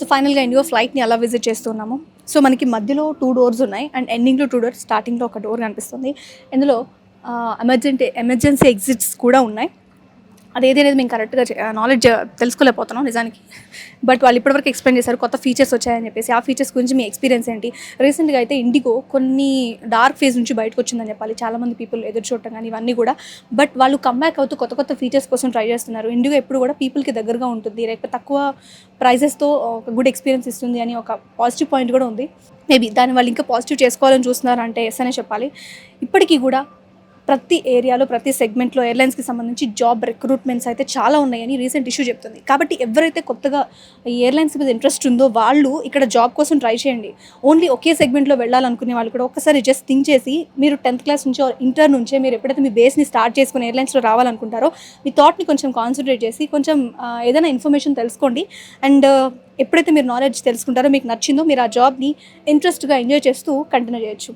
So ఫైనల్గా IndiGo ఫ్లైట్ని అలా visit చేస్తున్నాము. సో మనకి మధ్యలో 2 డోర్స్ ఉన్నాయి అండ్ ఎండింగ్లో 2 డోర్స్, స్టార్టింగ్లో ఒక డోర్ కనిపిస్తుంది. ఇందులో ఎమర్జెన్సీ ఎగ్జిట్స్ కూడా ఉన్నాయి. అదేది అనేది మేము కరెక్ట్గా నాలెడ్జ్ తెలుసుకోలేకపోతున్నాం నిజానికి. బట్ వాళ్ళు ఇప్పటివరకు ఎక్స్ప్లెయిన్ చేశారు కొత్త ఫీచర్స్ వచ్చాయని చెప్పేసి. ఆ ఫీచర్స్ గురించి మీ ఎక్స్పీరియన్స్ ఏంటి? రీసెంట్గా అయితే ఇండిగో కొన్ని డార్క్ ఫేజ్ నుంచి బయటకు వచ్చిందని చెప్పాలి. చాలామంది పీపుల్ ఎదురు చూడటం కానీ ఇవన్నీ కూడా. బట్ వాళ్ళు కమ్బ్యాక్ అవుతూ కొత్త కొత్త ఫీచర్స్ కోసం ట్రై చేస్తున్నారు. ఇండిగో ఎప్పుడు కూడా పీపుల్కి దగ్గరగా ఉంటుంది, లేకపోతే తక్కువ ప్రైజెస్తో ఒక గుడ్ ఎక్స్పీరియన్స్ ఇస్తుంది అని ఒక పాజిటివ్ పాయింట్ కూడా ఉంది. మేబీ దాన్ని వాళ్ళు ఇంకా పాజిటివ్ చేసుకోవాలని చూస్తున్నారు అంటే ఎస్ అనే చెప్పాలి. ఇప్పటికీ కూడా ప్రతి ఏరియాలో ప్రతి సెగ్మెంట్లో ఎయిర్లైన్స్కి సంబంధించి జాబ్ రిక్రూట్మెంట్స్ అయితే చాలా ఉన్నాయని రీసెంట్ ఇష్యూ చెప్తుంది. కాబట్టి ఎవరైతే కొత్తగా ఈ ఎయిర్లైన్స్ మీద ఇంట్రెస్ట్ ఉందో వాళ్ళు ఇక్కడ జాబ్ కోసం ట్రై చేయండి. ఓన్లీ ఒకే సెగ్మెంట్లో వెళ్ళాలనుకునే వాళ్ళు కూడా ఒక్కసారి జస్ట్ థింక్ చేసి మీరు 10th క్లాస్ నుంచో ఇంటర్ నుంచే మీరు ఎప్పుడైతే మీ బేస్ని స్టార్ట్ చేసుకుని ఎయిర్లైన్స్లో రావాలనుకుంటారో మీ థాట్ని కొంచెం కాన్సన్ట్రేట్ చేసి కొంచెం ఏదైనా ఇన్ఫర్మేషన్ తెలుసుకోండి. అండ్ ఎప్పుడైతే మీరు నాలెడ్జ్ తెలుసుకుంటారో మీకు నచ్చిందో మీరు ఆ జాబ్ని ఇంట్రెస్ట్గా ఎంజాయ్ చేస్తూ కంటిన్యూ చేయొచ్చు.